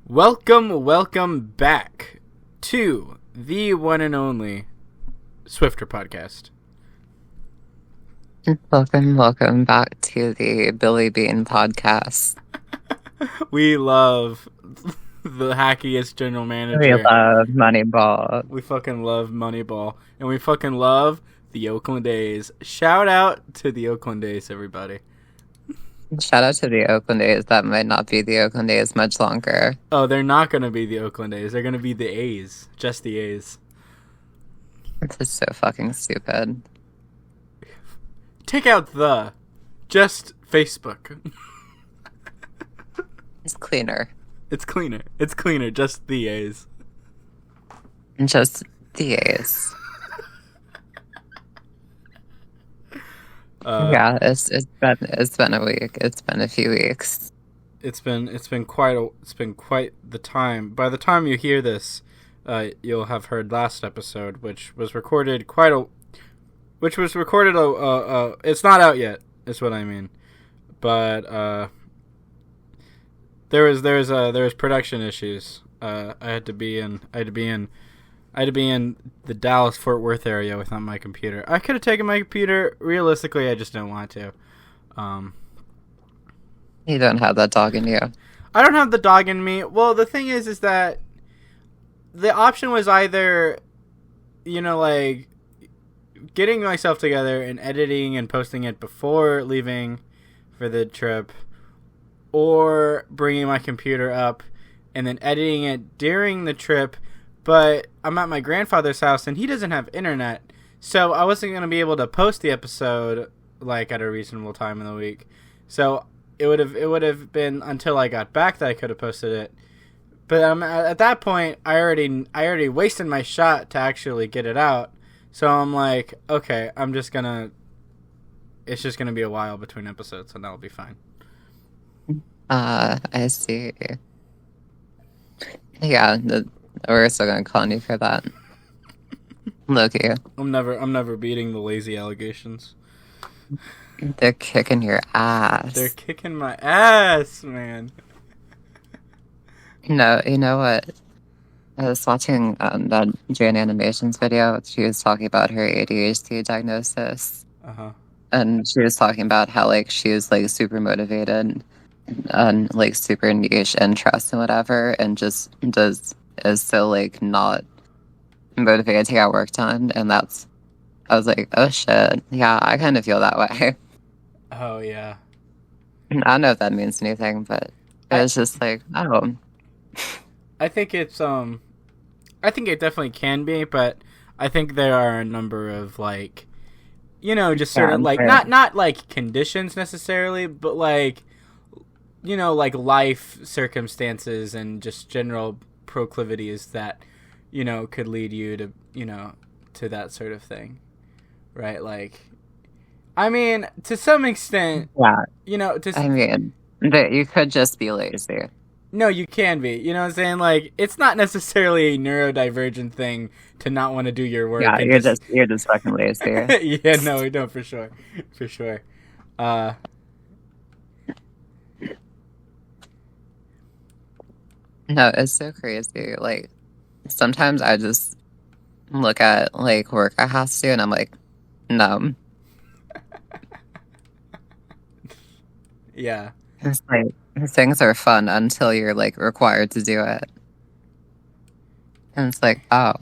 Welcome back to the one and only Swifter podcast. Welcome back to the Billy Bean podcast. We love the hackiest general manager. We love Moneyball. We fucking love Moneyball. And we fucking love the Oakland A's. Shout out to the Oakland A's, everybody. Shout out to the Oakland A's. That might not be the Oakland A's much longer. Oh, they're not going to be the Oakland A's. They're going to be the A's. Just the A's. This is so fucking stupid. Take out the. Just Facebook. It's cleaner. It's cleaner. Just the A's. Just the A's. Yeah, it's been a week. It's been a few weeks. It's been quite the time. By the time you hear this, you'll have heard last episode, which was recorded it's not out yet, is what I mean. But there was production issues. I had to be in the Dallas-Fort Worth area without my computer. I could have taken my computer. Realistically, I just don't want to. You don't have that dog in you. I don't have the dog in me. Well, the thing is that the option was either, like, getting myself together and editing and posting it before leaving for the trip, or bringing my computer up and then editing it during the trip. But I'm at my grandfather's house, and he doesn't have internet, so I wasn't going to be able to post the episode, like, at a reasonable time in the week. So it would have been until I got back that I could have posted it. But at that point, I already wasted my shot to actually get it out. So I'm like, okay, it's just going to be a while between episodes, and that'll be fine. I see. Yeah, we're still gonna clown you for that. Loki. I'm never beating the lazy allegations. They're kicking your ass. They're kicking my ass, man. No, you know what? I was watching that Jane Animations video. She was talking about her ADHD diagnosis. Uh-huh. And she was talking about how, like, she was, like, super motivated and, like, super niche interest and whatever, and just is so, like, not motivated to get work done. And I was like, oh shit, yeah, I kind of feel that way. Oh yeah. I don't know if that means anything, but it's just like, oh. I think it definitely can be, but I think there are a number of, like, just sort of, like, not like conditions necessarily, but, like, like life circumstances and just general proclivities that, could lead you to, to that sort of thing. Right? Like, I mean, to some extent, yeah. I mean, you could just be lazy. No, you can be. You know what I'm saying? Like, it's not necessarily a neurodivergent thing to not want to do your work. Yeah, you're just fucking lazy. Yeah, no, for sure. No, it's so crazy. Like, sometimes I just look at, like, work I have to do, and I'm like, no. Yeah. It's like, things are fun until you're, like, required to do it. And it's like, oh.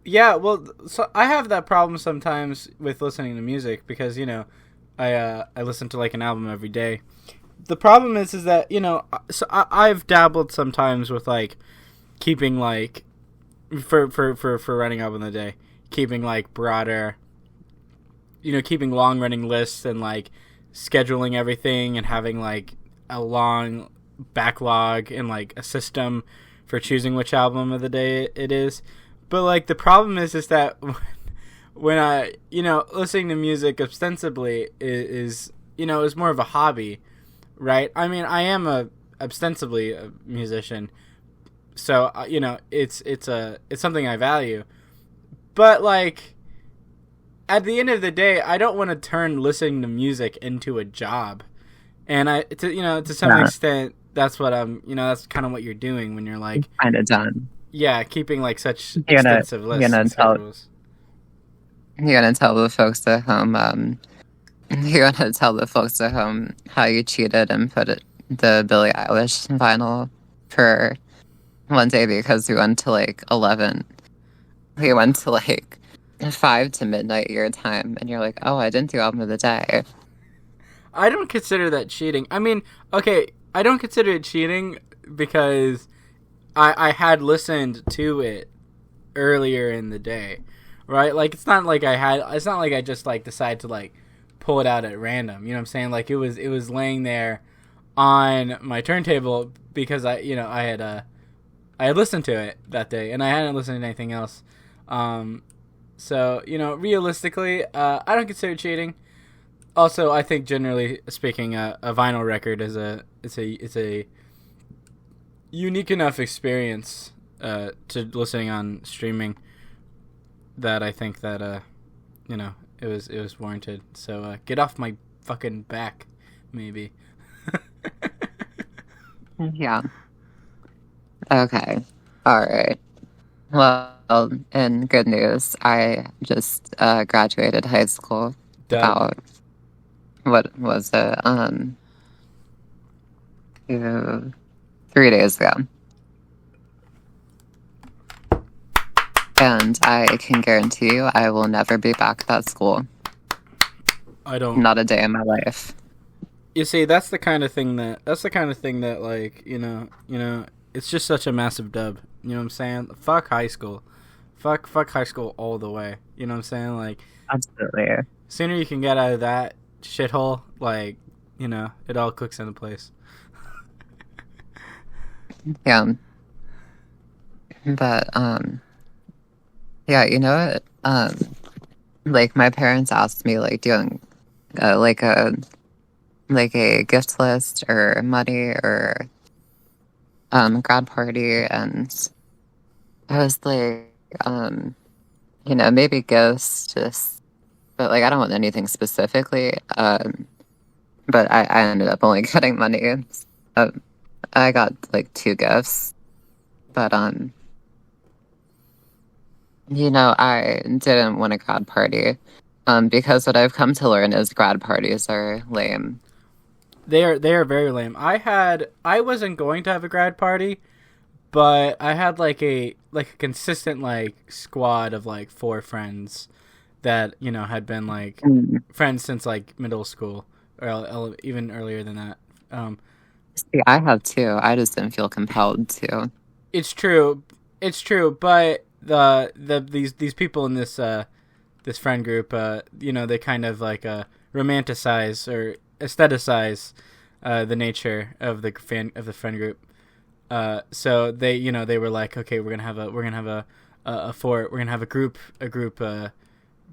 Yeah, well, so I have that problem sometimes with listening to music because, I listen to, like, an album every day. The problem is that, so I've dabbled sometimes with, like, keeping, like, for running album of the day, keeping, like, broader, keeping long-running lists and, like, scheduling everything and having, like, a long backlog and, like, a system for choosing which album of the day it is. But, like, the problem is that when I, listening to music ostensibly is more of a hobby. Right? I mean, I am ostensibly a musician, so it's something I value. But, like, at the end of the day, I don't want to turn listening to music into a job. And to some extent, that's what that's kind of what you're doing when you're like, kind of done. yeah, keeping like such You're gonna, extensive lists you're gonna and tell, schedules. you're gonna tell the folks at home, you're gonna tell the folks at home how you cheated and put the Billie Eilish vinyl for one day because we went to like 11. We went to like 5 to midnight your time, and you're like, oh, I didn't do album of the day. I don't consider that cheating. I mean, okay, I don't consider it cheating because I had listened to it earlier in the day, right? Like, it's not like I just like decide to like pull it out at random. You know what I'm saying? Like, it was laying there on my turntable because I had listened to it that day and I hadn't listened to anything else. So, realistically, I don't consider it cheating. Also, I think generally speaking, a vinyl record is a unique enough experience to listening on streaming that I think that it was warranted. So get off my fucking back, maybe. Yeah. Okay. All right. Well, in good news, I just graduated high school about, what was it, 3 days ago. And I can guarantee you I will never be back at that school. Not a day in my life. You see, that's the kind of thing that like, it's just such a massive dub. You know what I'm saying? Fuck high school. Fuck high school all the way. You know what I'm saying? Like, absolutely. Sooner you can get out of that shithole, like, it all clicks into place. Yeah. But, yeah, like, my parents asked me, like, doing, like a gift list or money or, grad party, and I was like, maybe gifts, but, like, I don't want anything specifically, but I ended up only getting money. I got, like, 2 gifts, but, I didn't want a grad party, because what I've come to learn is grad parties are lame. They are very lame. I wasn't going to have a grad party, but I had like a consistent like squad of like 4 friends that had been like friends since like middle school or even earlier than that. See, I have 2. I just didn't feel compelled to. It's true, but these people in this friend group, they kind of like romanticize or aestheticize the nature of the friend group. So they were like, okay, we're gonna have a group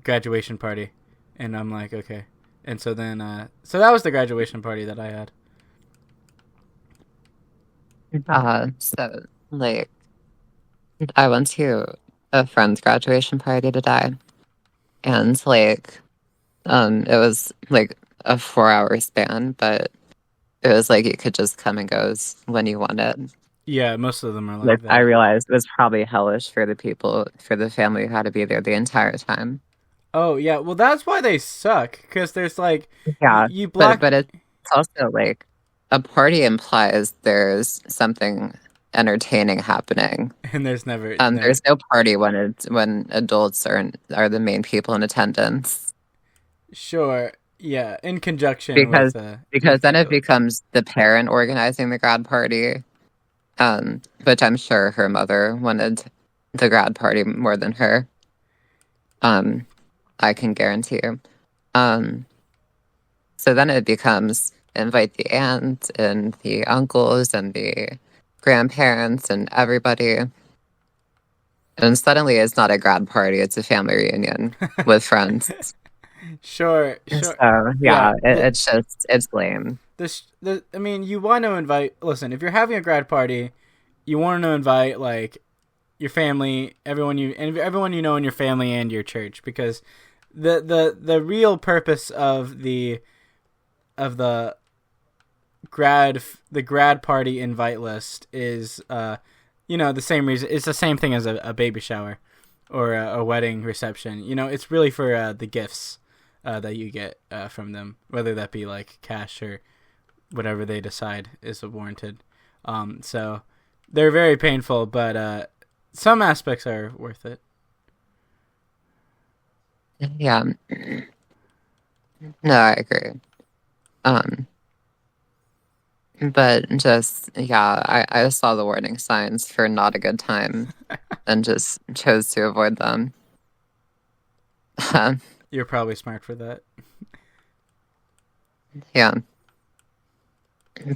graduation party, and I'm like, okay, and so then so that was the graduation party that I had. So like, I went to a friend's graduation party today, and like, it was like a 4-hour span, but it was like you could just come and go when you wanted. Yeah, most of them are like that. I realized it was probably hellish for the family who had to be there the entire time. Oh yeah, well that's why they suck, because there's like, yeah, you block, but it's also like a party implies there's something entertaining happening, and there's never there's no party when adults are the main people in attendance. Sure. Yeah, in conjunction because then it people. becomes the parent organizing the grad party, which I'm sure her mother wanted the grad party more than her. I can guarantee you. So then it becomes invite the aunt and the uncles and the grandparents and everybody. And suddenly it's not a grad party, it's a family reunion with friends. Sure. So, yeah, it's lame. I mean, you want to invite, listen, if you're having a grad party, you want to invite, like, your family, everyone you know in your family and your church, because the real purpose of the the grad party invite list is the same reason. It's the same thing as a baby shower or a wedding reception. It's really for the gifts that you get from them, whether that be like cash or whatever they decide is warranted. So they're very painful, but some aspects are worth it. Yeah. No, I agree. But just, yeah, I saw the warning signs for not a good time and just chose to avoid them. You're probably smart for that. Yeah.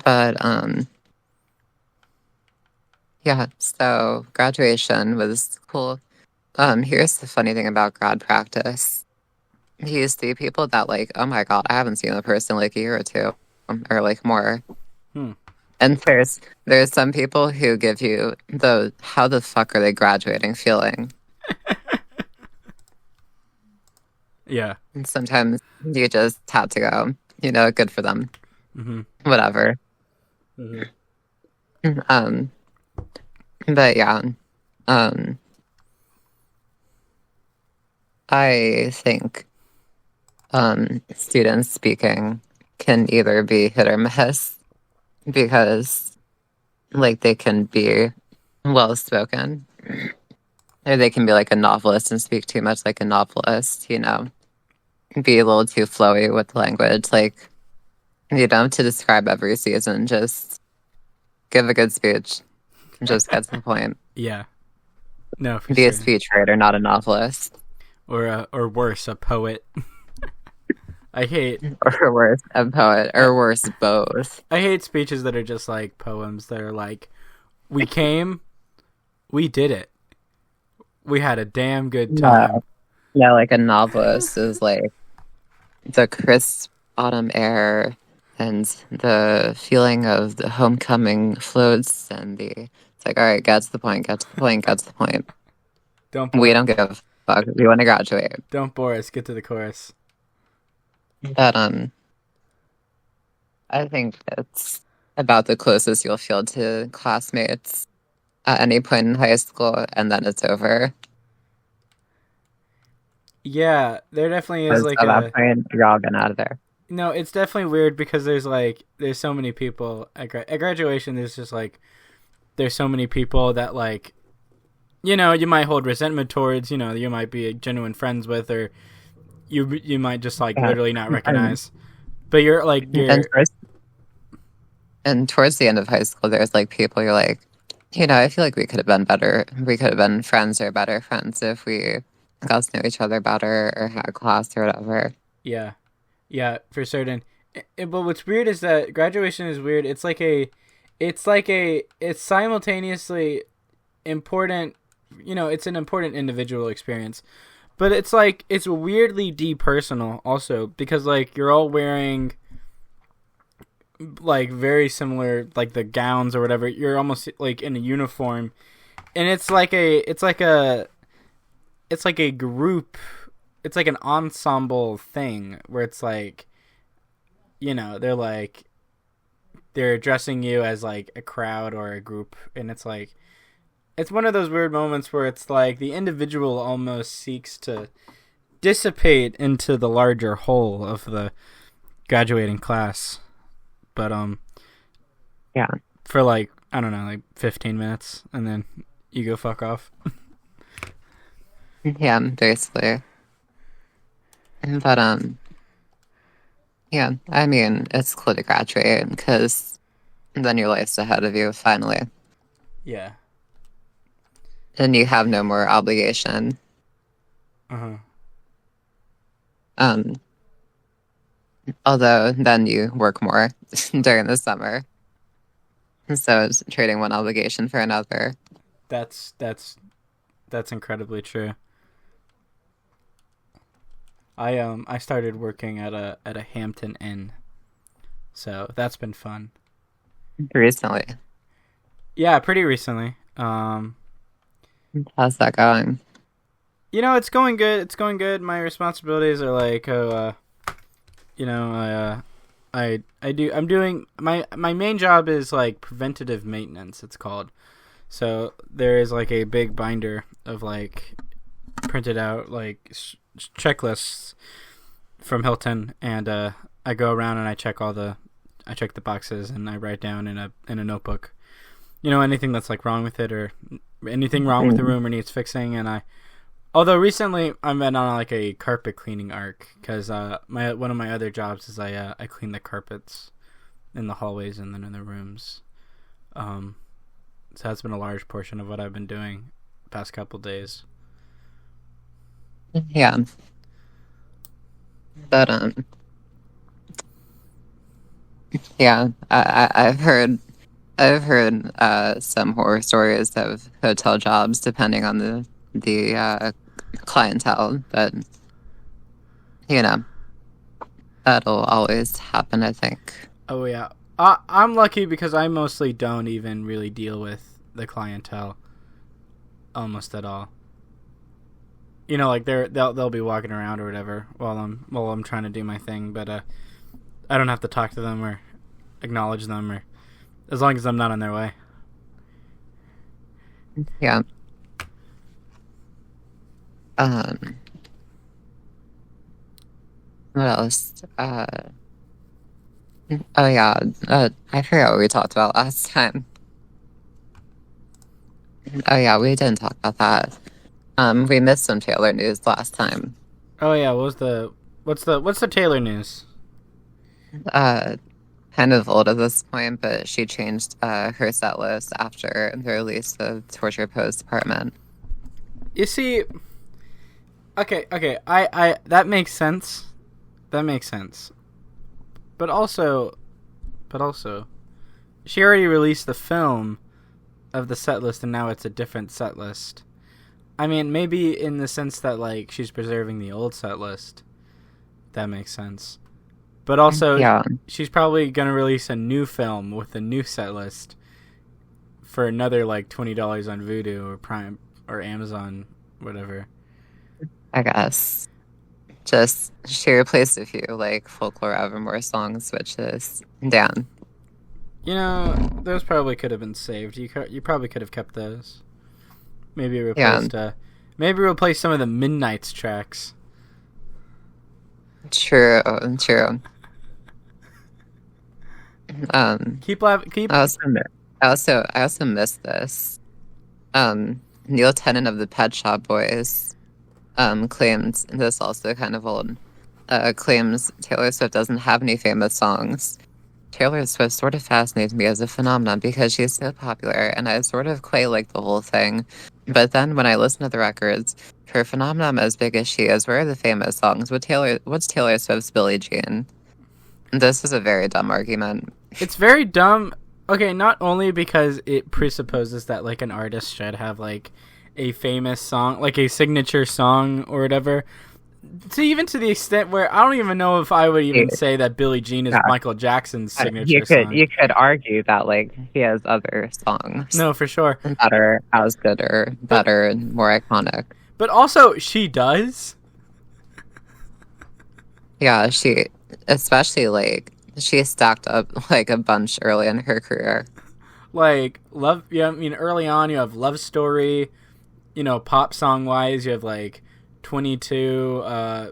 But, yeah, so graduation was cool. Here's the funny thing about grad practice. You see people that like, oh my God, I haven't seen the person in like a year or two, or like more. And there's some people who give you the how the fuck are they graduating feeling. Yeah. And sometimes you just have to go, good for them. Mm-hmm. Whatever. Mm-hmm. But yeah. I think students speaking can either be hit or miss because like they can be well spoken or they can be like a novelist and speak too much like a novelist, be a little too flowy with language, like to describe every season, just give a good speech, just get to the point. Yeah. No, for be certain. A speechwriter, not a novelist. Or worse, a poet. I hate... Or worse, a poet. Or worse, both. I hate speeches that are just like poems that are like, we came, we did it. We had a damn good time. Yeah, like a novelist is like the crisp autumn air and the feeling of the homecoming floats and it's like, all right, get to the point. We don't give a fuck. We want to graduate. Don't bore us. Get to the chorus. But I think it's about the closest you'll feel to classmates at any point in high school, and then it's over. Yeah, there definitely is like at that point, you're all getting out of there. No, it's definitely weird because there's so many people at graduation. There's just like there's so many people that like you might hold resentment towards. You might be genuine friends with, or you might just like literally not recognize. But you're and towards the end of high school, there's like people you're like, I feel like we could have been better. We could have been friends or better friends if we got to know each other better or had a class or whatever. Yeah, for certain. But what's weird is that graduation is weird. It's simultaneously important. It's an important individual experience, but it's like it's weirdly depersonal also because like you're all wearing like very similar like the gowns or whatever. You're almost like in a uniform, and it's like a group. It's like an ensemble thing where it's like, they're addressing you as like a crowd or a group, and it's like, it's one of those weird moments where it's like the individual almost seeks to dissipate into the larger whole of the graduating class. But, yeah, for like, I don't know, like 15 minutes, and then you go fuck off. Yeah, basically. But, yeah, I mean, it's cool to graduate because then your life's ahead of you, finally. Yeah. And you have no more obligation. Uh-huh. Although then you work more during the summer. So it's trading one obligation for another. That's incredibly true. I started working at a Hampton Inn, so that's been fun. Recently? Yeah, pretty recently. How's that going? It's going good. My responsibilities are like, I I'm doing my main job is like preventative maintenance, it's called. So there is like a big binder of like printed out like checklists from Hilton, and I go around and I check the boxes, and I write down in a notebook, anything that's like wrong with it, or anything wrong with the room or needs fixing. And although recently I've been on like a carpet cleaning arc, because one of my other jobs is I clean the carpets in the hallways and then in the rooms. So that's been a large portion of what I've been doing the past couple days. Yeah. But yeah, I've heard some horror stories of hotel jobs depending on the clientele, but that'll always happen, I think. Oh yeah, I'm lucky because I mostly don't even really deal with the clientele almost at all. Like they'll be walking around or whatever while I'm trying to do my thing, but I don't have to talk to them or acknowledge them, or as long as I'm not in their way. Yeah. What else? Oh yeah. I forgot what we talked about last time. Oh yeah, we didn't talk about that. We missed some Taylor news last time. Oh yeah, what's the Taylor news? Kind of old at this point, but she changed her set list after the release of Torture Post Department. You see, okay, I that makes sense. That makes sense. But also, she already released the film of the set list, and now it's a different set list. I mean, maybe in the sense that like she's preserving the old set list. That makes sense. But also, yeah, she's probably gonna release a new film with a new set list for another like $20 on Vudu or Prime or Amazon, whatever. I guess. Just she replaced a few like Folklore Evermore songs, which is down. Those probably could have been saved. You probably could have kept those. Maybe replaced. Yeah. Maybe replace some of the Midnight's tracks. True. Keep. I also missed this. Neil Tennant of the Pet Shop Boys claims, and this is also kind of old, claims Taylor Swift doesn't have any famous songs. Taylor Swift sort of fascinates me as a phenomenon because she's so popular, and I sort of quite like the whole thing. But then when I listen to the records, for a phenomenon as big as she is, where are the famous songs? What's Taylor Swift's Billie Jean? This is a very dumb argument. It's very dumb. Okay, not only because it presupposes that like an artist should have like a famous song, like a signature song or whatever, even to the extent where I don't even know if I would even say that Billie Jean is Michael Jackson's signature song. You could argue that like he has other songs. No, for sure. That are as good or better and more iconic. But also, she does. Yeah, she stacked up like a bunch early in her career. Like love, yeah. I mean, early on you have Love Story. Pop song wise, you have like 22.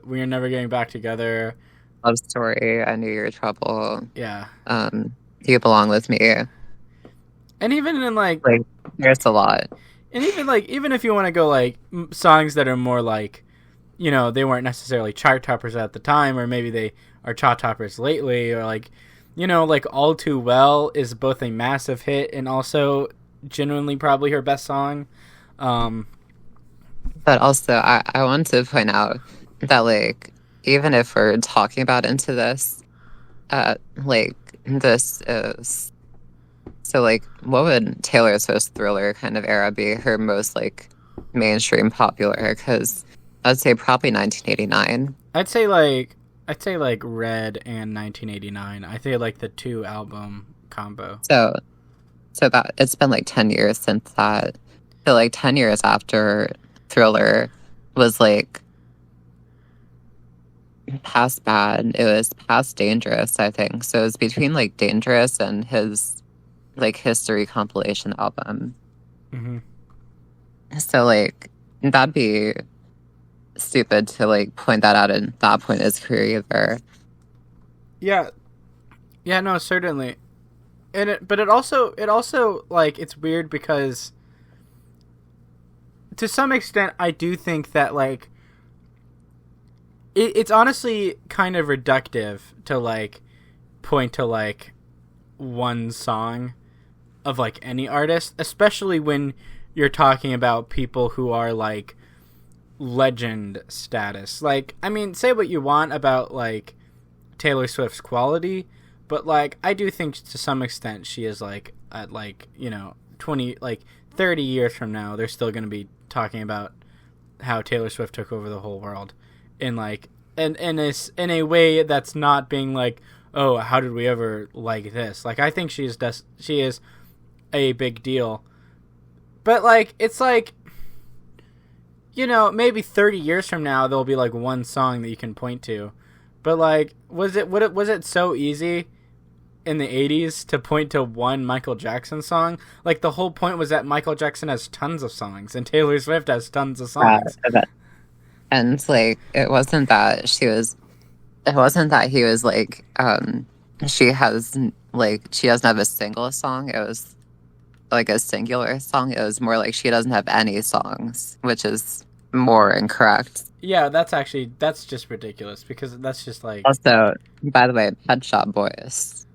We're Never Getting Back Together. Love Story. I Knew You Were Trouble. Yeah. You Belong With Me. And even in like there's a lot. And even if you want to go like songs that are more like, they weren't necessarily chart toppers at the time, or maybe they are chart toppers lately, or like, like All Too Well is both a massive hit and also genuinely probably her best song. But also, I want to point out that like even if we're talking about Into This, this is. So, like, what would Taylor Swift's Thriller kind of era be her most, like, mainstream popular? Because I'd say probably 1989. I'd say, like, Red and 1989. I say, like, the 2-album combo. So that, it's been, like, 10 years since that. So, like, 10 years after Thriller was, like, past bad. It was past dangerous, I think. So it was between like dangerous and his like history compilation album. Mm-hmm. So like that'd be stupid to like point that out at that point in his career either. Yeah. Yeah, no, certainly. But it also like it's weird because to some extent I do think that like it's honestly kind of reductive to like point to like one song of like any artist, especially when you're talking about people who are like legend status. Like, I mean, say what you want about like Taylor Swift's quality, but like I do think to some extent she is like at like, 20 like 30 years from now they're still going to be talking about how Taylor Swift took over the whole world in like in a way that's not being like, oh, how did we ever like this? Like I think she is a big deal. But like it's like maybe 30 years from now there'll be like one song that you can point to. But like was it so easy in the 80s to point to one Michael Jackson song? Like the whole point was that Michael Jackson has tons of songs and Taylor Swift has tons of songs. And like it wasn't that he was like she doesn't have a single song. It was like a singular song. It was more like she doesn't have any songs, which is more incorrect. Yeah, that's just ridiculous because that's just like. Also, by the way, Pet Shop Boys.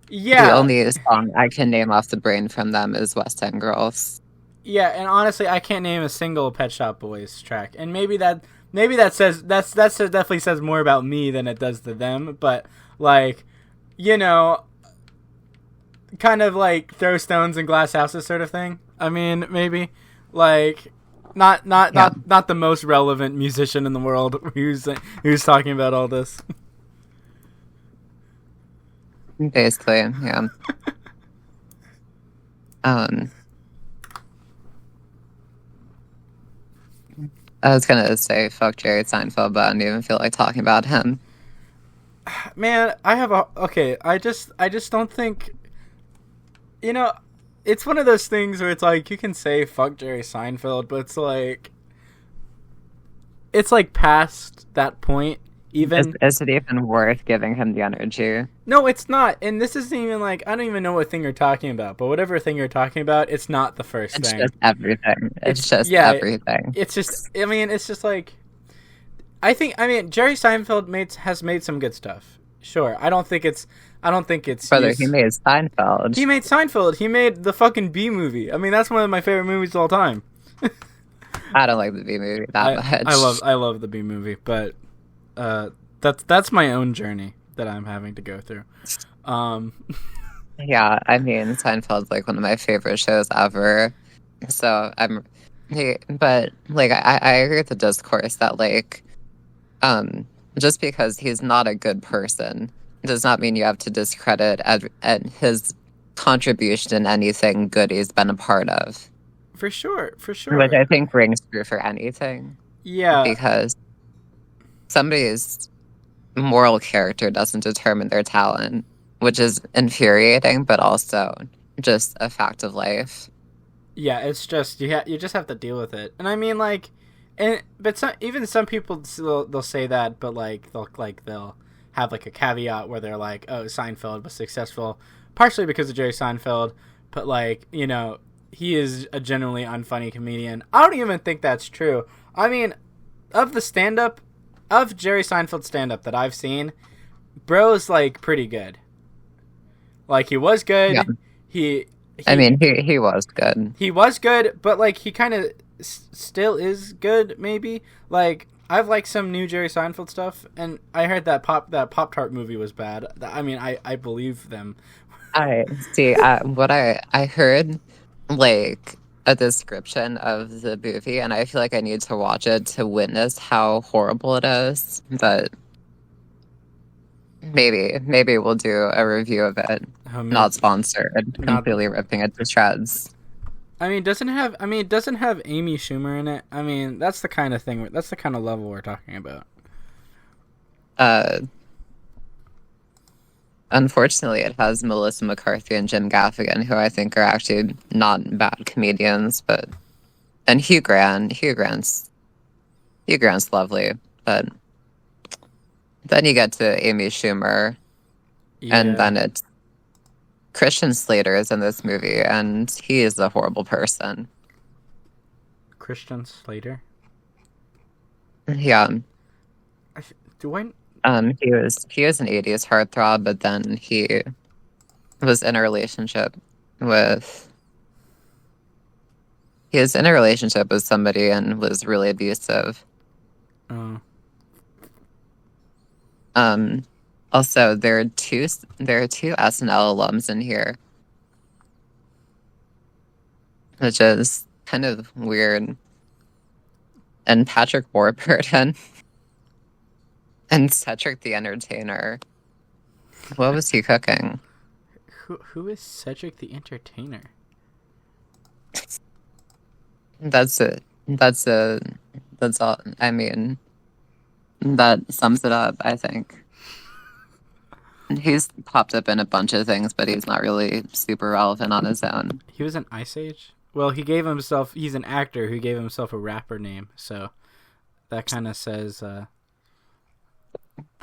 Yeah. The only song I can name off the brain from them is West End Girls. Yeah, and honestly, I can't name a single Pet Shop Boys track, and maybe that definitely says more about me than it does to them. But like, kind of like throw stones in glass houses sort of thing. I mean, maybe like not the most relevant musician in the world who's talking about all this. Basically, yeah. I was gonna say fuck Jerry Seinfeld, but I don't even feel like talking about him. Man, I just don't think, it's one of those things where it's like you can say fuck Jerry Seinfeld, but it's like past that point. Even is it even worth giving him the energy? No, it's not. And this isn't even like, I don't even know what thing you're talking about, but whatever thing you're talking about, it's not the first thing. It's just everything. It's just everything. It's just, I mean, it's just like, Jerry Seinfeld has made some good stuff. Sure. I don't think it's. Brother, he made Seinfeld. He made Seinfeld. He made the fucking B movie. I mean, that's one of my favorite movies of all time. I don't like the B movie that much. I love the B movie, but that's my own journey that I'm having to go through. Yeah, I mean, Seinfeld's like one of my favorite shows ever. So but like I agree with the discourse that like, just because he's not a good person does not mean you have to discredit at his contribution in anything good he's been a part of. For sure. Which I think rings true for anything. Yeah. Because somebody's moral character doesn't determine their talent, which is infuriating, but also just a fact of life. Yeah, it's just you just have to deal with it. And I mean, like, even some people they'll say that, but like they'll have like a caveat where they're like, oh, Seinfeld was successful partially because of Jerry Seinfeld, but like, he is a generally unfunny comedian. I don't even think that's true. I mean, of Jerry Seinfeld stand-up that I've seen, bro's like pretty good. Like he was good. Yeah. He was good. He was good, but like he kind of still is good. Maybe like I've liked some new Jerry Seinfeld stuff, and I heard that Pop-Tart movie was bad. I mean, I believe them. I see. What I heard, like a description of the movie, and I feel like I need to watch it to witness how horrible it is. But maybe we'll do a review of it. Oh, not sponsored. Completely ripping it to shreds. I mean, it doesn't have Amy Schumer in it. I mean, that's the kind of thing. That's the kind of level we're talking about. Uh, Unfortunately, it has Melissa McCarthy and Jim Gaffigan, who I think are actually not bad comedians, and Hugh Grant. Hugh Grant's lovely, but then you get to Amy Schumer, and then it's Christian Slater is in this movie, and he is a horrible person. Christian Slater? Yeah. Do I? He was an 80s heartthrob, but then he was in a relationship with somebody and was really abusive. Oh. Also, there are two SNL alums in here, which is kind of weird. And Patrick Warburton and Cedric the Entertainer. What was he cooking? Who is Cedric the Entertainer? That's it. That's all. I mean, that sums it up, I think. He's popped up in a bunch of things, but he's not really super relevant on his own. He was in Ice Age? Well, he's an actor who gave himself a rapper name, so that kind of says,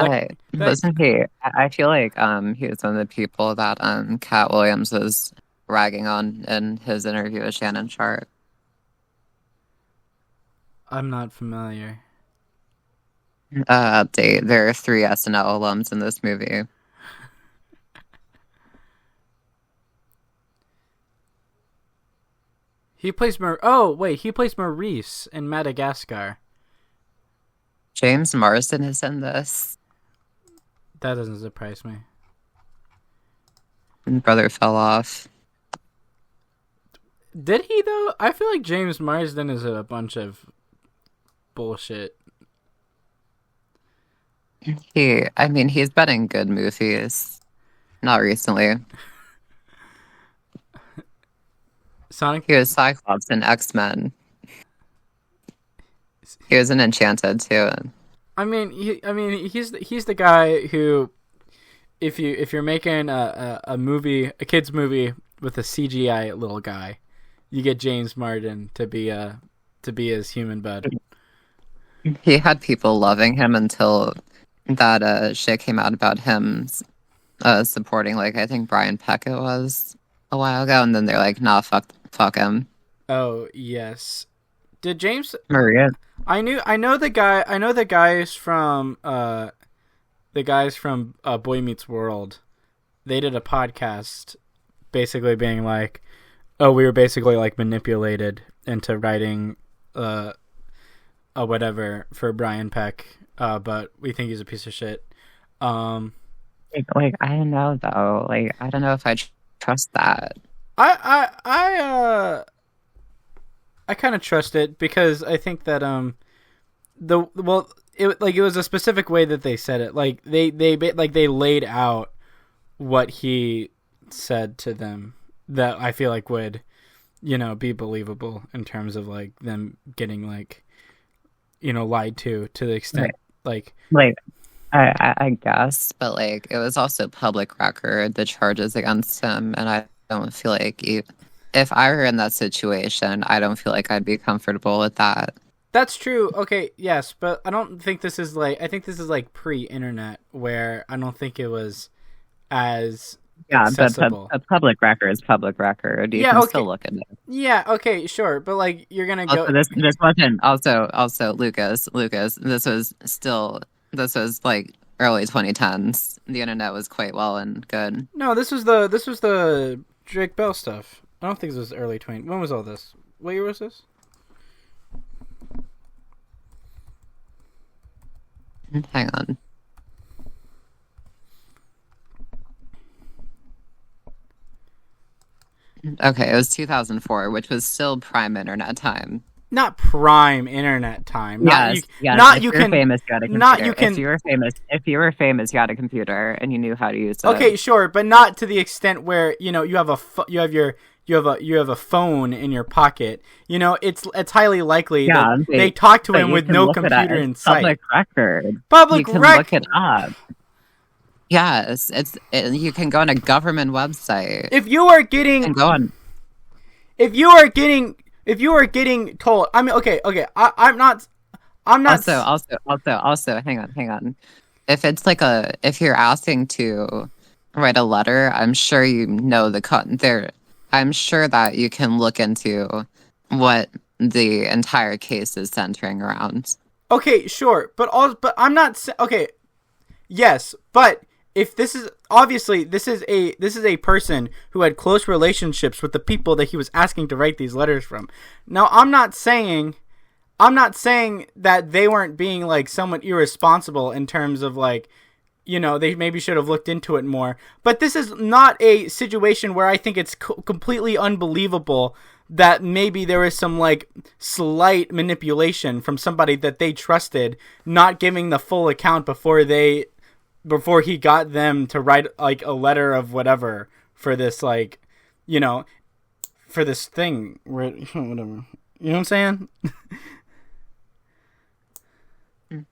wasn't he? I feel like he was one of the people that Cat Williams was ragging on in his interview with Shannon Sharp. I'm not familiar. Update. There are 3 SNL alums in this movie. He plays Maurice in Madagascar. James Marsden is in this. That doesn't surprise me. Brother fell off. Did he, though? I feel like James Marsden is a bunch of bullshit. He's been in good movies. Not recently. Sonic? He was Cyclops in X-Men. He was in Enchanted too. He's the guy who, if you're making a kids movie with a CGI little guy, you get James Marsden to be his human bud. He had people loving him until that shit came out about him supporting, like, I think Brian Peck it was a while ago, and then they're like, nah, fuck him. Oh yes. Did James Maria? I know the guys from Boy Meets World. They did a podcast basically being like, oh, we were basically like manipulated into writing a whatever for Brian Peck, but we think he's a piece of shit. I don't know though. Like, I don't know if I trust that. I kind of trust it because I think that it was a specific way that they said it. Like they laid out what he said to them that I feel like would, be believable in terms of like them getting like, lied to the extent I guess, but like it was also public record, the charges against him, and I don't feel like if I were in that situation, I don't feel like I'd be comfortable with that. That's true. Okay, yes, but I don't think this is like, I think this is like pre-internet where I don't think it was as accessible. But a public record is public record. You can still look at it. Yeah, okay, sure, but like you're gonna go. Also, this wasn't also Lucas. This was like early 2010s. The internet was quite well and good. No, this was the Drake Bell stuff. I don't think this was early 20. When was all this? What year was this? Hang on. Okay, it was 2004, which was still prime internet time. Not prime internet time. Yes. If you were famous, you had a computer. If you were famous, you had a computer and you knew how to use it. Okay, sure, but not to the extent where you have you have a phone in your pocket. You know, it's highly likely that Yeah, they talk to but him you with can no look it up. computer It's in sight. public record. Public You can rec- look it up. Yes, you can go on a government website If you are getting and go on. if you are getting told, I mean, okay, I'm not. Also, hang on. If you're asking to write a letter, I'm sure you know I'm sure that you can look into what the entire case is centering around. Okay, sure, but I'm not okay. Yes, but if this is obviously this is a person who had close relationships with the people that he was asking to write these letters from. Now, I'm not saying that they weren't being like somewhat irresponsible in terms of like, you know, they maybe should have looked into it more. But this is not a situation where I think it's completely unbelievable that maybe there was some like slight manipulation from somebody that they trusted, not giving the full account before he got them to write like a letter of whatever for this, like, you know, for this thing where whatever. You know what I'm saying?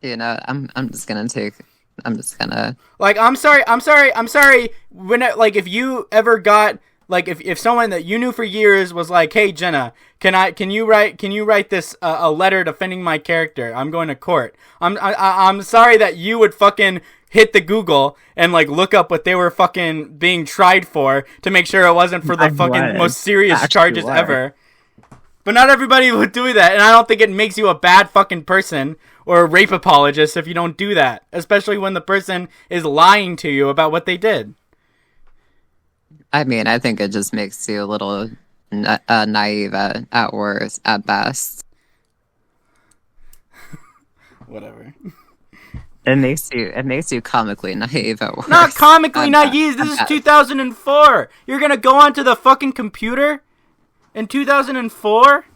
You know, I'm just gonna like, I'm sorry when like if you ever got like if someone that you knew for years was like, "Hey Jenna, can you write this a letter defending my character? I'm going to court." I'm sorry that you would fucking hit the Google and like look up what they were fucking being tried for to make sure it wasn't for the most serious charges ever. But not everybody would do that, and I don't think it makes you a bad fucking person or a rape apologist if you don't do that, especially when the person is lying to you about what they did. I mean, I think it just makes you a little naive at worst, at best. Whatever. It makes you comically naive at worst. Not comically naive. This is 2004. You're gonna go onto the fucking computer in 2004?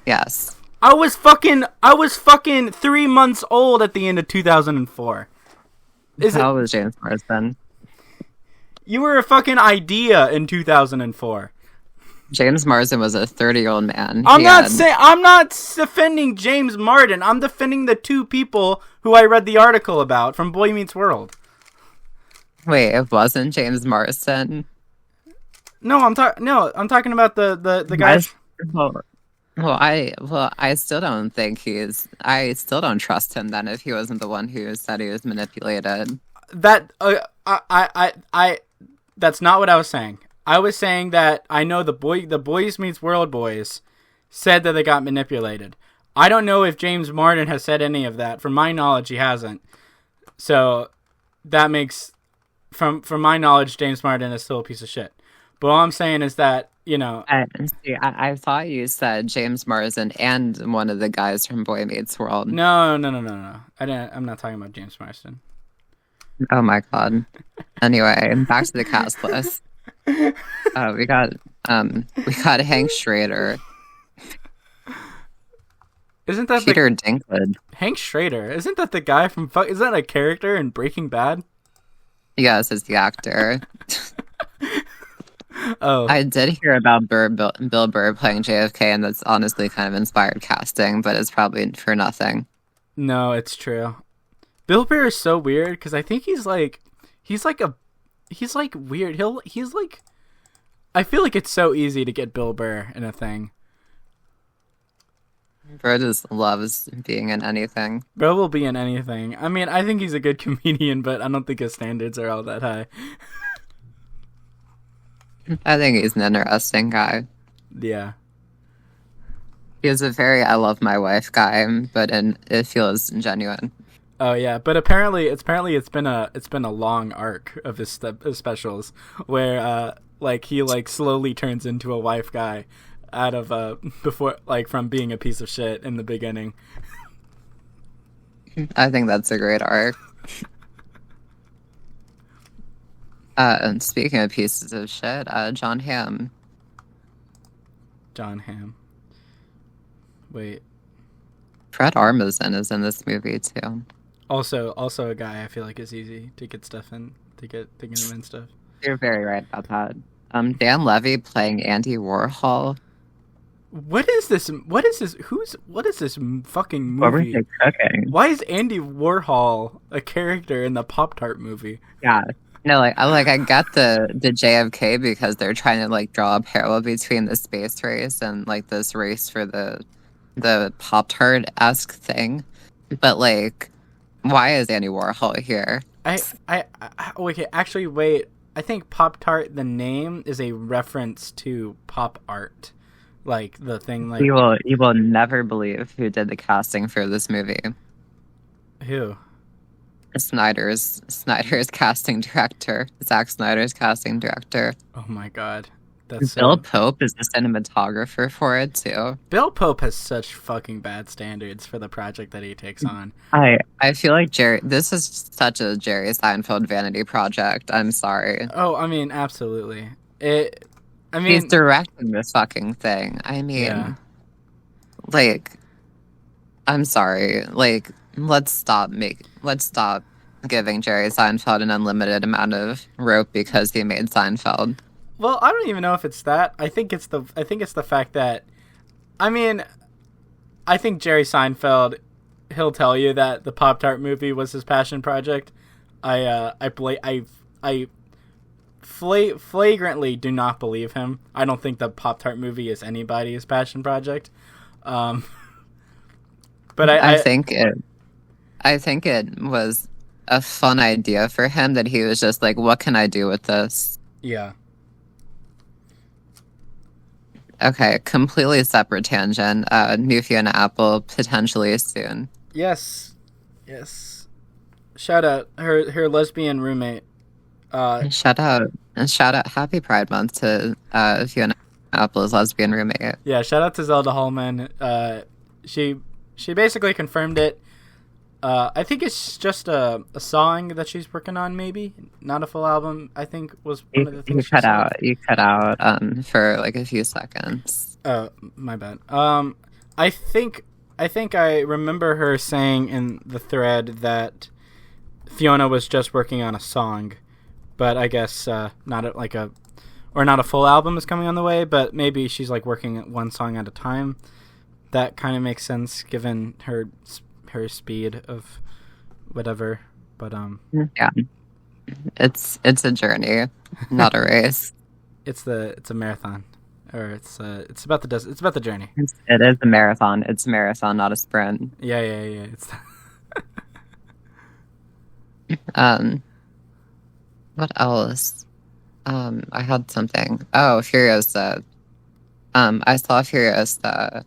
Yes. I was fucking 3 months old at the end of 2004. How was James Marsden? You were a fucking idea in 2004. James Marsden was a 30-year-old man. I'm not defending James Martin. I'm defending the two people who I read the article about from Boy Meets World. Wait, it wasn't James Marsden? No, I'm talking about the guy. I still don't think I still don't trust him then if he wasn't the one who said he was manipulated. That that's not what I was saying. I was saying that I know the Boys Meets World boys said that they got manipulated. I don't know if James Martin has said any of that. From my knowledge, he hasn't. So that makes, from my knowledge, James Martin is still a piece of shit. But all I'm saying is that, you know... I thought you said James Marsden and one of the guys from Boy Meets World. No. I'm not talking about James Marsden. Oh my god. Anyway, back to the cast list. We got Hank Schrader. Isn't that Peter Dinklage? Hank Schrader? Isn't that the guy from is that a character in Breaking Bad? Yes, it's the actor. Oh, I did hear about Bill Burr playing JFK, and that's honestly kind of inspired casting, but it's probably for nothing. No, it's true. Bill Burr is so weird because I think he's like weird. He's like, I feel like it's so easy to get Bill Burr in a thing. Burr just loves being in anything. Bro will be in anything. I mean, I think he's a good comedian, but I don't think his standards are all that high. I think he's an interesting guy. Yeah. He's a very I love my wife guy, but it feels genuine. Oh yeah, but apparently it's been a long arc of his specials where like he like slowly turns into a wife guy out of before, like, from being a piece of shit in the beginning. I think that's a great arc. And speaking of pieces of shit, John Hamm. Wait. Fred Armisen is in this movie too. Also a guy I feel like is easy to get stuff in, to get him in stuff. You're very right about that. Dan Levy playing Andy Warhol. What is this? What is this? What is this fucking What were movie? they cooking? Why is Andy Warhol a character in the Pop-Tart movie? Yeah. No, I get the JFK because they're trying to like draw a parallel between the space race and like this race for the Pop-Tart-esque thing. But like, why is Andy Warhol here? Okay, actually, wait. I think Pop-Tart, the name, is a reference to pop art. Like, the thing, like... You will never believe who did the casting for this movie. Who? Snyder's casting director. Zack Snyder's casting director. Oh my god. That's Bill Pope is the cinematographer for it, too. Bill Pope has such fucking bad standards for the project that he takes on. I feel like this is such a Jerry Seinfeld vanity project. I'm sorry. Oh, I mean, absolutely. He's directing this fucking thing. I mean, yeah. Like, I'm sorry. Like, let's stop giving Jerry Seinfeld an unlimited amount of rope because he made Seinfeld. Well, I don't even know if it's that. I think it's the fact that, I mean, I think Jerry Seinfeld, he'll tell you that the Pop-Tart movie was his passion project. I flagrantly do not believe him. I don't think the Pop-Tart movie is anybody's passion project. But I think it was a fun idea for him that he was just like, what can I do with this? Yeah. Okay, completely separate tangent. New Fiona Apple potentially soon. Yes. Shout out her lesbian roommate. Shout out Happy Pride Month to Fiona Apple's lesbian roommate. Yeah, shout out to Zelda Hallman. She basically confirmed it. I think it's just a song that she's working on, maybe not a full album. I think was one of the things you cut out for like a few seconds. Oh, my bad. I think I remember her saying in the thread that Fiona was just working on a song, but I guess not a full album is coming on the way. But maybe she's like working at one song at a time. That kind of makes sense given her speed of whatever. But yeah, it's a journey, not a race. It's a marathon, or it's about the journey. It is a marathon. It's a marathon, not a sprint. Yeah. It's what else? I had something. Oh, Furiosa. I saw Furiosa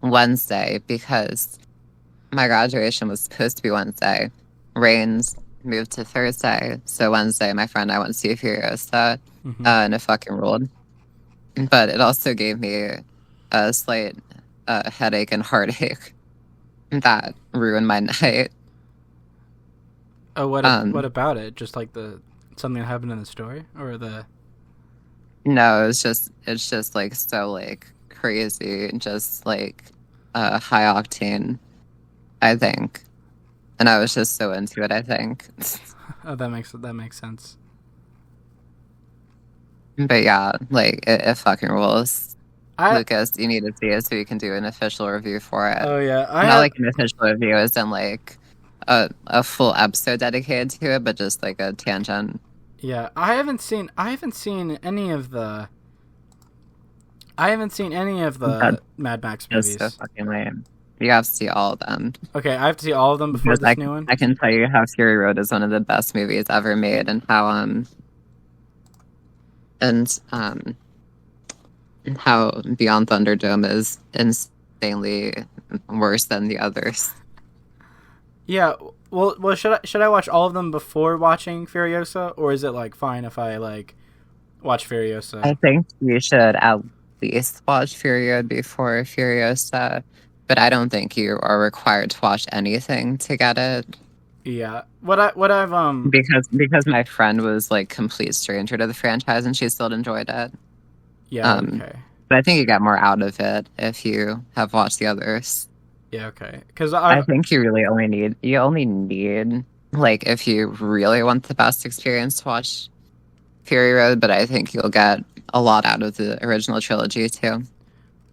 Wednesday because my graduation was supposed to be Wednesday. Rains moved to Thursday, so Wednesday my friend and I went to see Furiosa, and it fucking ruled. But it also gave me a slight headache and heartache that ruined my night. Oh, what about it? Just like something that happened in the story, or the? No, it's just like so like crazy, just like high octane, I think, and I was just so into it. I think. Oh, that makes sense. But yeah, like it fucking rules. Lucas, you need to see it so you can do an official review for it. Oh yeah, not like an official review, as in like a full episode dedicated to it, but just like a tangent. Yeah, I haven't seen any of the Mad Max movies. That's so fucking lame. You have to see all of them. Okay, I have to see all of them before this new one. I can tell you how Fury Road is one of the best movies ever made, and how Beyond Thunderdome is insanely worse than the others. Yeah, well, should I watch all of them before watching Furiosa, or is it like fine if I like watch Furiosa? I think you should at least watch Fury Road before Furiosa, but I don't think you are required to watch anything to get it. Yeah, what I've because my friend was like complete stranger to the franchise and she still enjoyed it. Yeah, okay. But I think you get more out of it if you have watched the others. Yeah, okay. Because I think you only need like if you really want the best experience to watch Fury Road, but I think you'll get a lot out of the original trilogy too.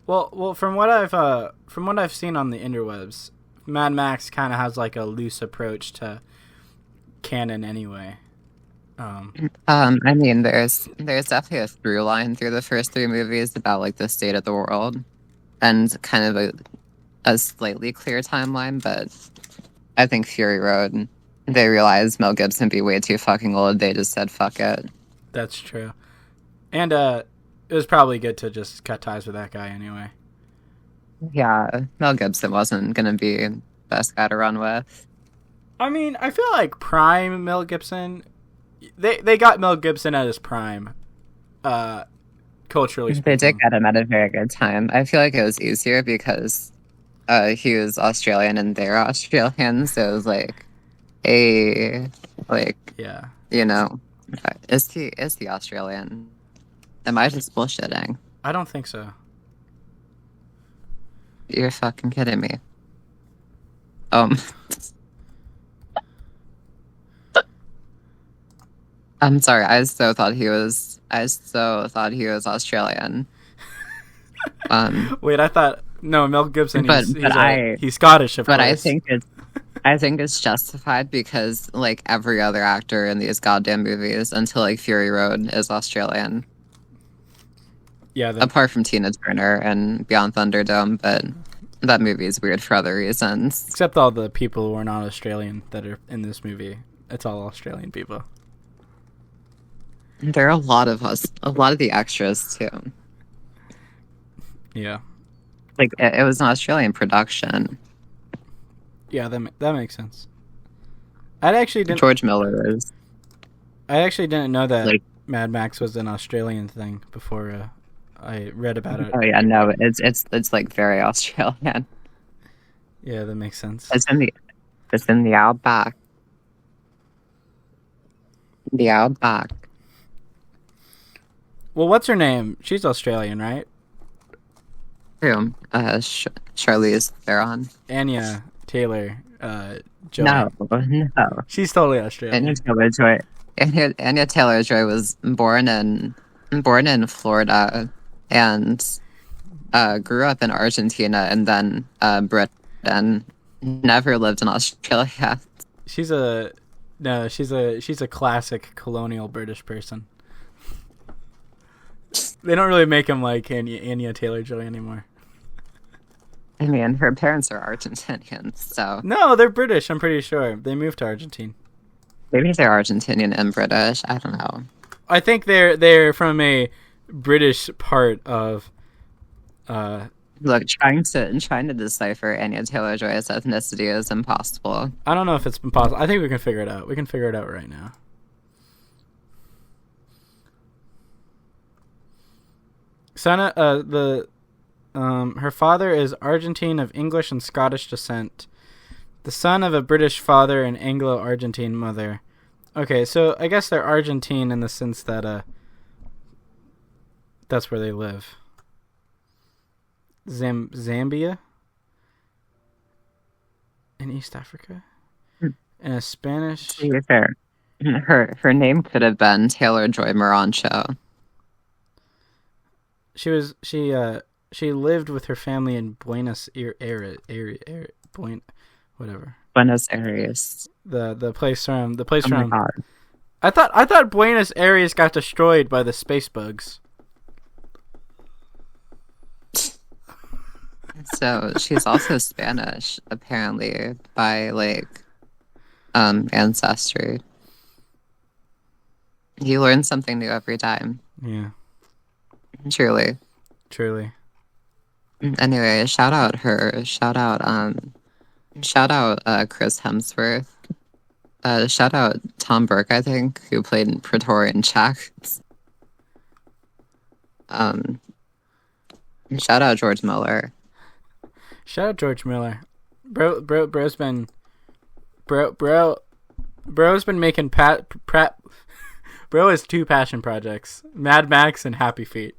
Well, from what I've seen on the interwebs, Mad Max kind of has like a loose approach to canon anyway. I mean, there's definitely a through line through the first three movies about like the state of the world, and kind of a slightly clear timeline. But I think Fury Road, they realized Mel Gibson be way too fucking old. They just said fuck it. That's true, and it was probably good to just cut ties with that guy anyway. Yeah, Mel Gibson wasn't gonna be the best guy to run with. I mean, I feel like prime Mel Gibson. They got Mel Gibson at his prime, culturally speaking. They did get him at a very good time. I feel like it was easier because he was Australian and they're Australian, so it was like yeah. You know, is he Australian? Am I just bullshitting? I don't think so. You're fucking kidding me. I'm sorry. I so thought he was Australian. Wait, I thought no, Mel Gibson. He's Scottish, of course. I think it's justified because like every other actor in these goddamn movies until like Fury Road is Australian. Yeah, apart from Tina Turner and Beyond Thunderdome, but that movie is weird for other reasons. Except all the people who are not Australian that are in this movie. It's all Australian people. There are a lot of the extras too. Yeah, like it was an Australian production. Yeah, that makes sense. George Miller is. I actually didn't know that Mad Max was an Australian thing before I read about it. Oh yeah, no, it's like very Australian. Yeah, that makes sense. It's in the outback. The outback. Well, what's her name? She's Australian, right? Who? Charlize Theron. Anya Taylor. Joy. No. She's totally Australian. Anya Taylor-Joy was born in Florida and grew up in Argentina and then Britain. Never lived in Australia. She's a classic colonial British person. They don't really make him like Anya Taylor-Joy anymore. I mean, her parents are Argentinian, so... No, they're British, I'm pretty sure. They moved to Argentina. Maybe they're Argentinian and British. I don't know. I think they're from a British part of... Look, trying to decipher Anya Taylor-Joy's ethnicity is impossible. I don't know if it's impossible. I think we can figure it out. We can figure it out right now. Her father is Argentine of English and Scottish descent. The son of a British father and Anglo-Argentine mother. Okay, so I guess they're Argentine in the sense that that's where they live. Zambia? In East Africa? And a Spanish... To be fair, her name could have been Taylor-Joy Morancho. She lived with her family in Buenos Aires. Buenos Aires. The place from. My God. I thought Buenos Aires got destroyed by the space bugs. So she's also Spanish, apparently, by ancestry. You learn something new every time. Yeah. Truly. Anyway, shout out Chris Hemsworth. Shout out Tom Burke, I think, who played in Praetorian Checks. Shout out George Miller. Bro's been making Bro has two passion projects: Mad Max and Happy Feet.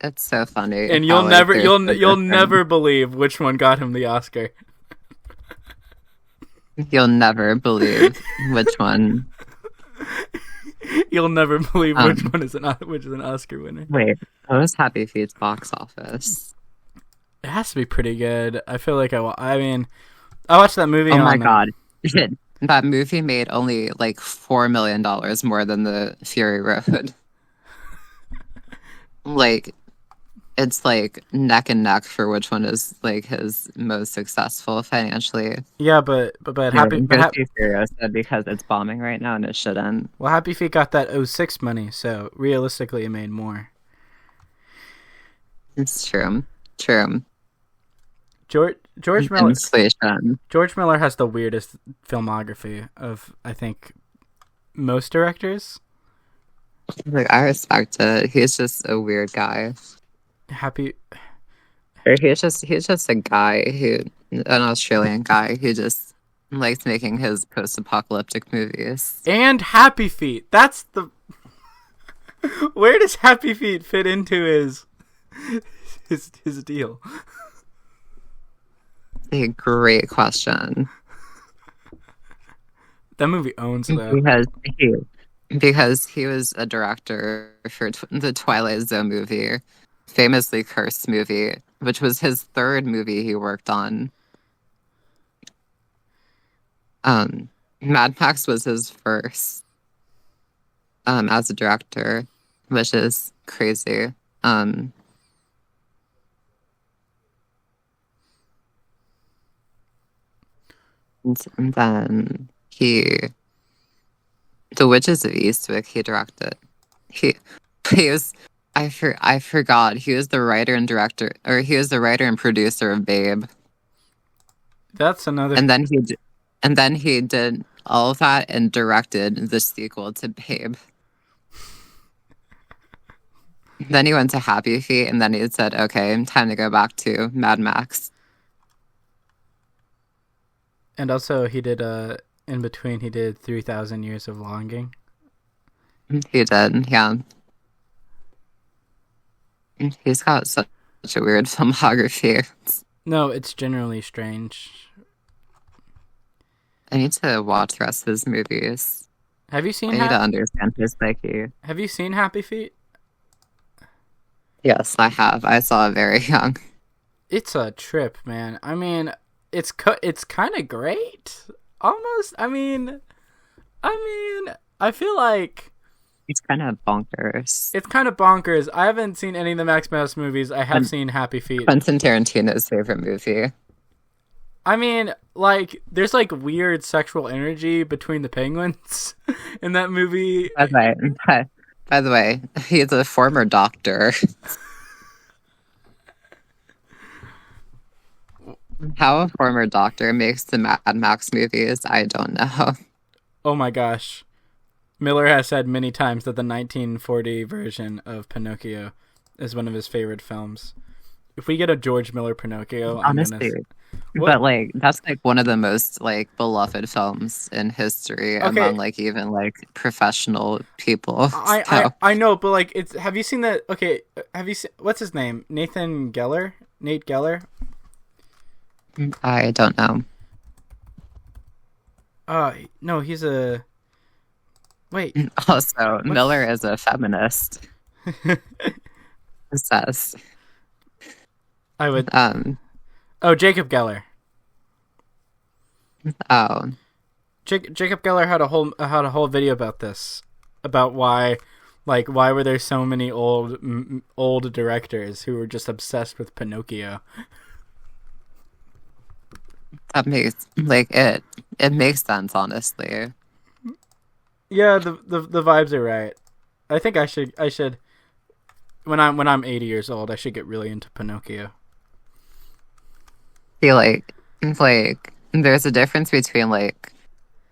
It's so funny. And you'll never believe which one got him the Oscar. You'll never believe which one. You'll never believe Um, which is an Oscar winner. Wait, what was Happy Feet's box office? It has to be pretty good. I feel like I mean, I watched that movie. Oh my god. That movie made only like $4 million more than the Fury Road. Like, it's like neck and neck for which one is like his most successful financially. Yeah, but Furious because it's bombing right now and it shouldn't. Well, Happy Feet got that '06 money, so realistically, it made more. It's true. True. George Miller. Inflation. George Miller has the weirdest filmography of, I think, most directors. Like, I respect it. He's just a weird guy. Or he's just a guy an Australian guy who just likes making his post-apocalyptic movies. And Happy Feet. That's the. Where does Happy Feet fit into his deal? A great question. That movie owns though. Because he was a director for the Twilight Zone movie, famously cursed movie, which was his third movie he worked on. Mad Max was his first as a director, which is crazy. And then The Witches of Eastwick, he directed. He was I forgot. He was the writer and director, or he was the writer and producer of Babe. That's another. And then he did all of that and directed the sequel to Babe. Then he went to Happy Feet, and then he said, "Okay, time to go back to Mad Max." And also, he did in between. He did 3,000 Years of Longing. He did, yeah. He's got such a weird filmography. No, it's generally strange. I need to watch the rest of his movies. Have you seen? I need to understand his psyche. Have you seen Happy Feet? Yes, I have. I saw it very young. It's a trip, man. I mean, it's kind of great. Almost. I mean, I feel like it's kind of bonkers. It's kind of bonkers. I haven't seen any of the Max Mouse movies. I have seen Happy Feet. Quentin Tarantino's favorite movie. I mean, like, there's like weird sexual energy between the penguins in that movie. By the way, he's a former doctor. How a former doctor makes the Mad Max movies, I don't know. Oh my gosh. Miller has said many times that the 1940 version of Pinocchio is one of his favorite films. If we get a George Miller Pinocchio, honestly, but like that's like one of the most like beloved films in history among like even like professional people. I know, but like it's. Have you seen that? Okay, have you seen what's his name? Nate Geller. I don't know. No, he's a. Wait. Also, Miller is a feminist. It says. I would. Oh, Jacob Geller. Oh. Jacob Geller had a whole video about this, about why were there so many old directors who were just obsessed with Pinocchio. That makes it makes sense, honestly. Yeah, the vibes are right. I think I should when I'm 80 years old, I should get really into Pinocchio. I feel like there's a difference between like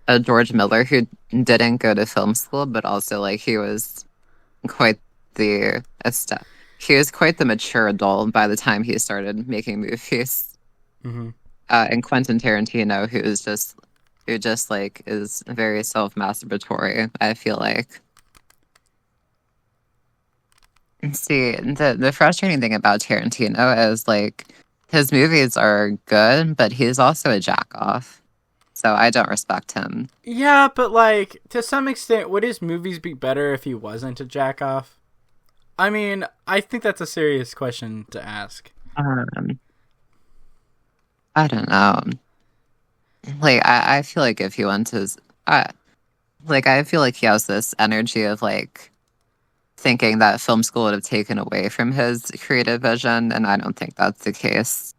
a George Miller who didn't go to film school, but also like he was quite the mature adult by the time he started making movies. Mm-hmm. And Quentin Tarantino, who just like is very self-masturbatory, I feel like. See, the frustrating thing about Tarantino is like his movies are good, but he's also a jack-off. so I don't respect him. Yeah, but like to some extent, would his movies be better if he wasn't a jack off? I mean, I think that's a serious question to ask. I don't know. Like, I feel like if he went to I feel like he has this energy of like thinking that film school would have taken away from his creative vision, and I don't think that's the case.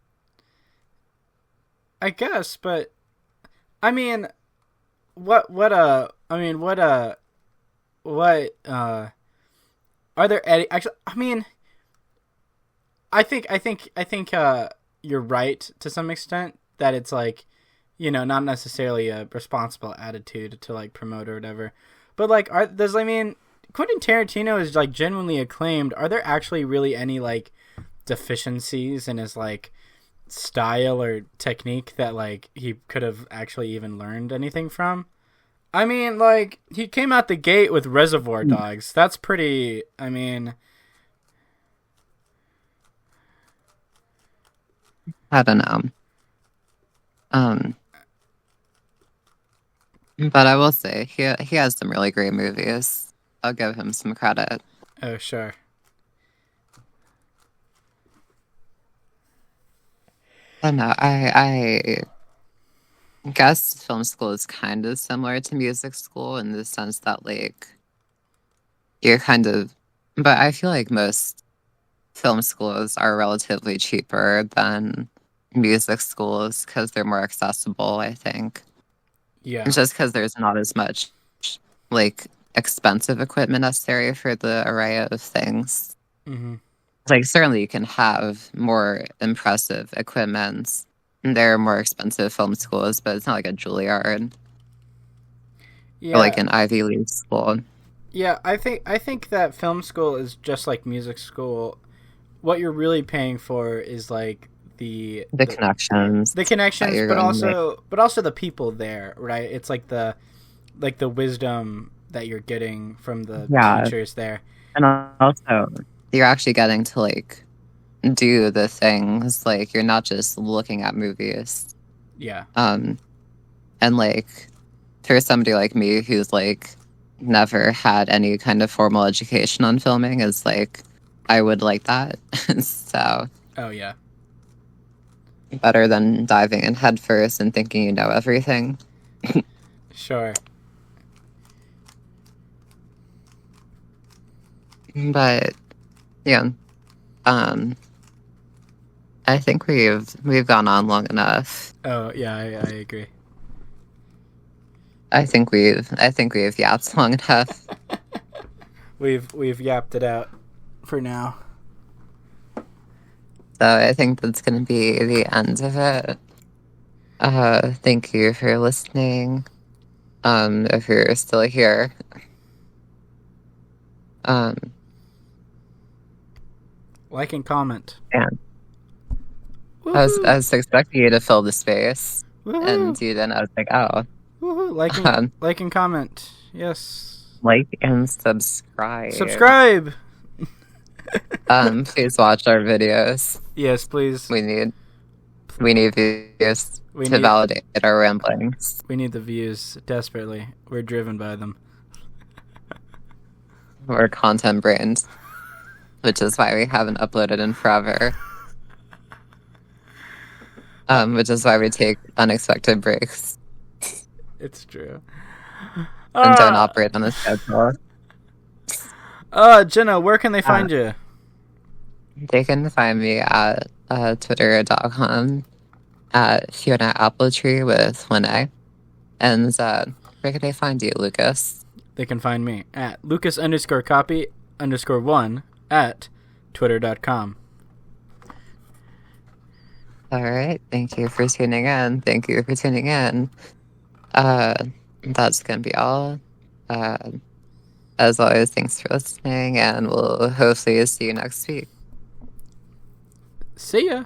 I guess, but I mean, what are there any actually? I mean, I think you're right to some extent that it's like, not necessarily a responsible attitude to like promote or whatever, but like, Quentin Tarantino is like genuinely acclaimed. Are there actually really any like deficiencies in his like style or technique that like he could have actually even learned anything from? I mean, like, he came out the gate with Reservoir Dogs. That's pretty, I mean... I don't know. But I will say, he has some really great movies. I'll give him some credit. Oh, sure. I don't know, I guess film school is kind of similar to music school in the sense that, like, you're kind of... But I feel like most film schools are relatively cheaper than music schools because they're more accessible, I think. Yeah. Just because there's not as much, like, expensive equipment necessary for the array of things. Mm-hmm. Like, certainly you can have more impressive equipment. There are more expensive film schools, but it's not like a Juilliard Yeah. or like an Ivy League school. Yeah, I think that film school is just like music school. What you're really paying for is like the connections, but also the people there, right? It's like the wisdom that you're getting from the teachers there, and also you're actually getting to like do the things. Like, you're not just looking at movies. Yeah. And like, for somebody like me who's like never had any kind of formal education on filming, is like, I would like that. So. Oh yeah. Better than diving in head first and thinking you know everything. Sure. But yeah, I think we've gone on long enough. Oh yeah, I agree. I think we've yapped long enough. we've yapped it out for now. So I think that's going to be the end of it. Thank you for listening. If you're still here. Like and comment. Yeah. I was expecting you to fill the space. Woo-hoo. And then I was like, oh. Woo-hoo. Like and comment. Yes. Like and subscribe. Subscribe! Please watch our videos. Yes, please. We need views to validate our ramblings. We need the views desperately. We're driven by them. We're content brains, which is why we haven't uploaded in forever. Which is why we take unexpected breaks. It's true. And don't operate on a schedule. Jenna, where can they find you? They can find me at twitter.com at Fiona Appletree with one A. And where can they find you, Lucas? They can find me at Lucas_copy_1 at twitter.com. All right. Thank you for tuning in. That's going to be all. As always, thanks for listening, and we'll hopefully see you next week. See ya.